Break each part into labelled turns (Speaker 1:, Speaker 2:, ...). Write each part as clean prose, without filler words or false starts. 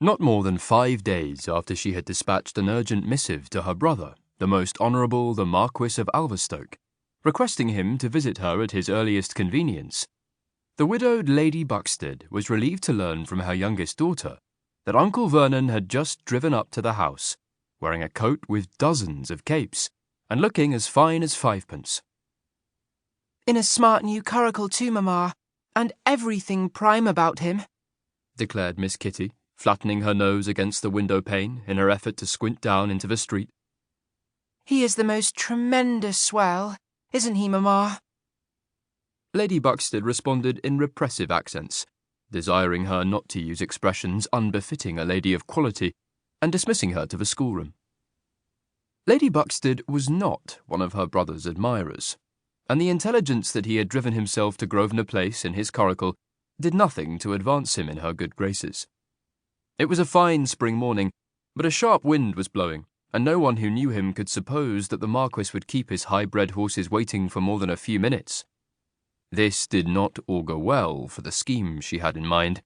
Speaker 1: Not more than 5 days after she had dispatched an urgent missive to her brother, the Most Honourable the Marquis of Alverstoke, requesting him to visit her at his earliest convenience, the widowed Lady Buxted was relieved to learn from her youngest daughter that Uncle Vernon had just driven up to the house, wearing a coat with dozens of capes, and looking as fine as fivepence.
Speaker 2: "In a smart new curricle too, Mamma, and everything prime about him,"
Speaker 1: declared Miss Kitty, flattening her nose against the window pane in her effort to squint down into the street.
Speaker 2: "He is the most tremendous swell, isn't he, Mamma?"
Speaker 1: Lady Buxted responded in repressive accents, desiring her not to use expressions unbefitting a lady of quality, and dismissing her to the schoolroom. Lady Buxted was not one of her brother's admirers, and the intelligence that he had driven himself to Grosvenor Place in his coracle did nothing to advance him in her good graces. It was a fine spring morning, but a sharp wind was blowing, and no one who knew him could suppose that the Marquis would keep his high-bred horses waiting for more than a few minutes. This did not augur well for the scheme she had in mind,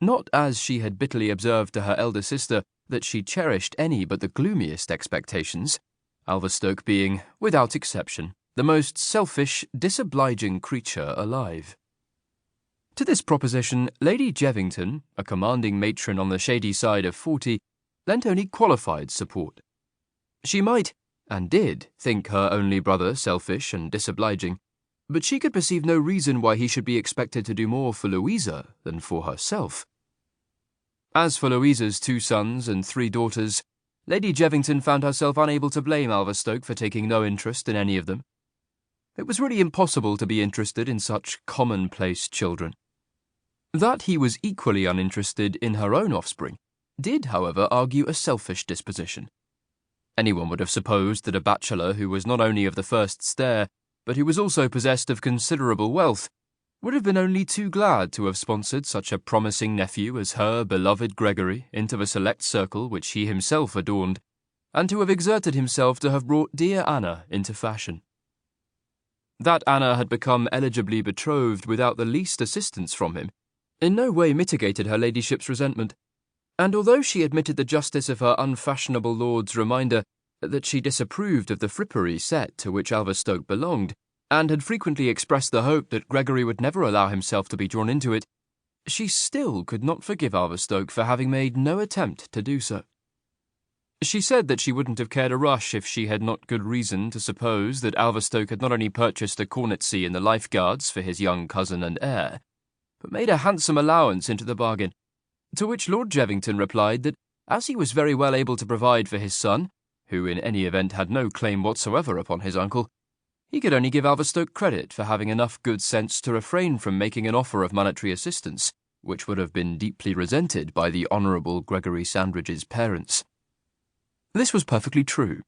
Speaker 1: not as she had bitterly observed to her elder sister that she cherished any but the gloomiest expectations, Alverstoke being, without exception, the most selfish, disobliging creature alive. To this proposition, Lady Jevington, a commanding matron on the shady side of 40, lent only qualified support. She might, and did, think her only brother selfish and disobliging, but she could perceive no reason why he should be expected to do more for Louisa than for herself. As for Louisa's 2 sons and 3 daughters, Lady Jevington found herself unable to blame Alverstoke for taking no interest in any of them. It was really impossible to be interested in such commonplace children. That he was equally uninterested in her own offspring did, however, argue a selfish disposition. Anyone would have supposed that a bachelor who was not only of the first stair, but who was also possessed of considerable wealth, would have been only too glad to have sponsored such a promising nephew as her beloved Gregory into the select circle which he himself adorned, and to have exerted himself to have brought dear Anna into fashion. That Anna had become eligibly betrothed without the least assistance from him in no way mitigated her ladyship's resentment, and although she admitted the justice of her unfashionable lord's reminder that she disapproved of the frippery set to which Alverstoke belonged, and had frequently expressed the hope that Gregory would never allow himself to be drawn into it, she still could not forgive Alverstoke for having made no attempt to do so. She said that she wouldn't have cared a rush if she had not good reason to suppose that Alverstoke had not only purchased a cornetcy in the Life Guards for his young cousin and heir, but made a handsome allowance into the bargain, to which Lord Jevington replied that as he was very well able to provide for his son, who in any event had no claim whatsoever upon his uncle, he could only give Alverstoke credit for having enough good sense to refrain from making an offer of monetary assistance, which would have been deeply resented by the Honourable Gregory Sandridge's parents. This was perfectly true,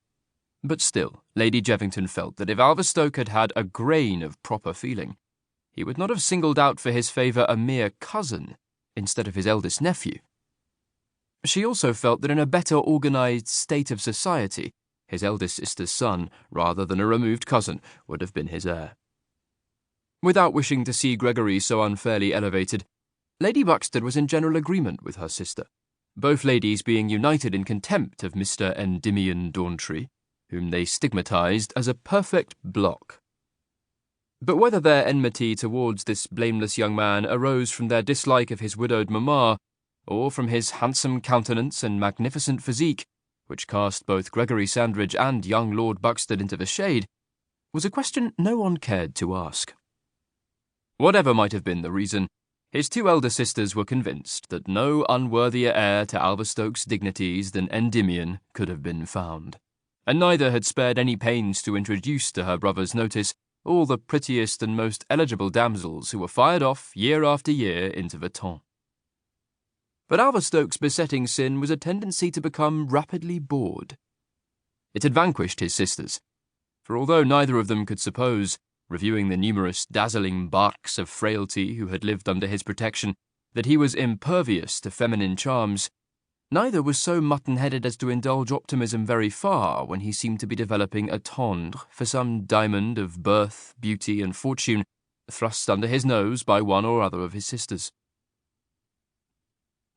Speaker 1: but still Lady Jevington felt that if Alverstoke had had a grain of proper feeling, he would not have singled out for his favour a mere cousin instead of his eldest nephew. She also felt that in a better organised state of society, his eldest sister's son, rather than a removed cousin, would have been his heir. Without wishing to see Gregory so unfairly elevated, Lady Buxted was in general agreement with her sister, both ladies being united in contempt of Mr. Endymion Dawntree, whom they stigmatised as a perfect block. But whether their enmity towards this blameless young man arose from their dislike of his widowed mamma, or from his handsome countenance and magnificent physique, which cast both Gregory Sandridge and young Lord Buxted into the shade, was a question no one cared to ask. Whatever might have been the reason, his 2 elder sisters were convinced that no unworthier heir to Alverstoke's dignities than Endymion could have been found, and neither had spared any pains to introduce to her brother's notice all the prettiest and most eligible damsels who were fired off year after year into the ton. But Alverstoke's besetting sin was a tendency to become rapidly bored. It had vanquished his sisters, for although neither of them could suppose, reviewing the numerous dazzling barques of frailty who had lived under his protection, that he was impervious to feminine charms, neither was so mutton-headed as to indulge optimism very far when he seemed to be developing a tendre for some diamond of birth, beauty, and fortune thrust under his nose by one or other of his sisters.